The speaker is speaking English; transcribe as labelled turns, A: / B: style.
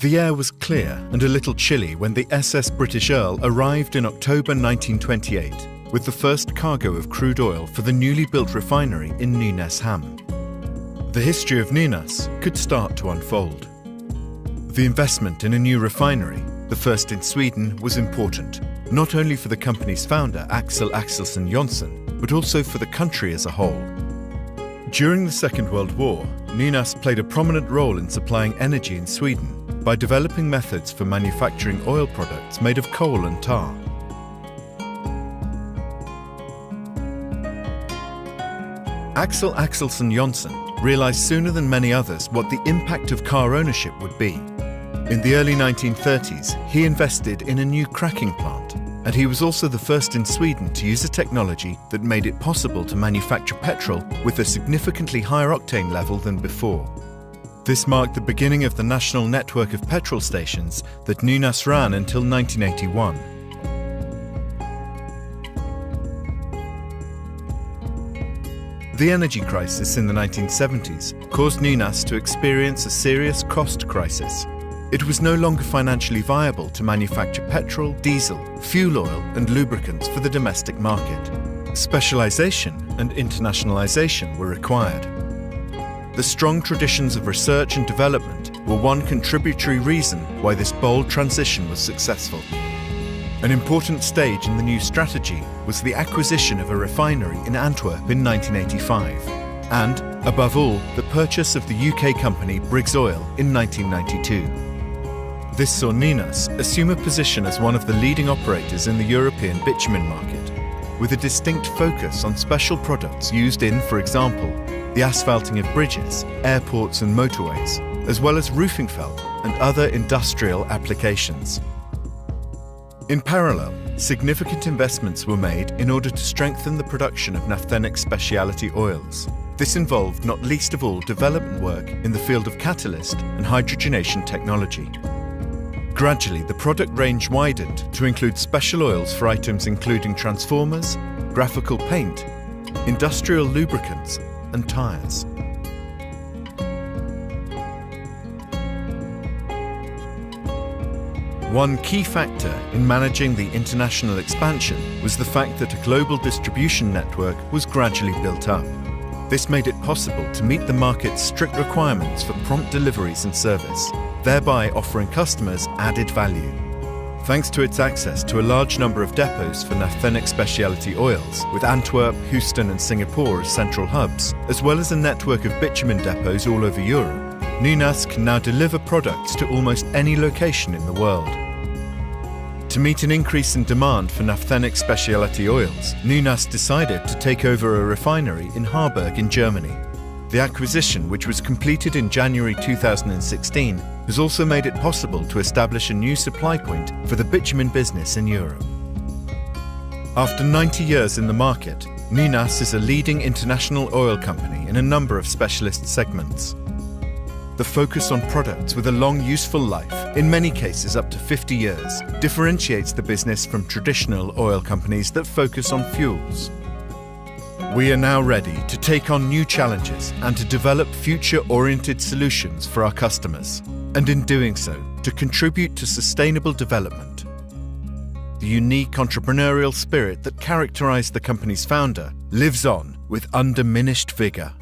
A: The air was clear and a little chilly when the SS British Earl arrived in October 1928 with the first cargo of crude oil for the newly built refinery in Nynas. The history of Nynas could start to unfold. The investment in a new refinery, the first in Sweden, was important, not only for the company's founder Axel Axelsson Johnson, but also for the country as a whole. During the Second World War, Nynas played a prominent role in supplying energy in Sweden by developing methods for manufacturing oil products made of coal and tar. Axel Axelsson Johnson realized sooner than many others what the impact of car ownership would be. In the early 1930s, he invested in a new cracking plant, and he was also the first in Sweden to use a technology that made it possible to manufacture petrol with a significantly higher octane level than before. This marked the beginning of the national network of petrol stations that Nynas ran until 1981. The energy crisis in the 1970s caused Nynas to experience a serious cost crisis. It was no longer financially viable to manufacture petrol, diesel, fuel oil and lubricants for the domestic market. Specialization and internationalization were required. The strong traditions of research and development were one contributory reason why this bold transition was successful. An important stage in the new strategy was the acquisition of a refinery in Antwerp in 1985, and, above all, the purchase of the UK company Briggs Oil in 1992. This saw Nynas assume a position as one of the leading operators in the European bitumen market, with a distinct focus on special products used in, for example, the asphalting of bridges, airports and motorways, as well as roofing felt and other industrial applications. In parallel, significant investments were made in order to strengthen the production of naphthenic specialty oils. This involved not least of all development work in the field of catalyst and hydrogenation technology. Gradually, the product range widened to include special oils for items including transformers, graphical paint, industrial lubricants, and tyres. One key factor in managing the international expansion was the fact that a global distribution network was gradually built up. This made it possible to meet the market's strict requirements for prompt deliveries and service, thereby offering customers added value. Thanks to its access to a large number of depots for naphthenic specialty oils, with Antwerp, Houston and Singapore as central hubs, as well as a network of bitumen depots all over Europe, Nynas can now deliver products to almost any location in the world. To meet an increase in demand for naphthenic specialty oils, Nynas decided to take over a refinery in Harburg in Germany. The acquisition, which was completed in January 2016, has also made it possible to establish a new supply point for the bitumen business in Europe. After 90 years in the market, Nynas is a leading international oil company in a number of specialist segments. The focus on products with a long useful life, in many cases up to 50 years, differentiates the business from traditional oil companies that focus on fuels. We are now ready to take on new challenges and to develop future-oriented solutions for our customers, and in doing so, to contribute to sustainable development. The unique entrepreneurial spirit that characterized the company's founder lives on with undiminished vigor.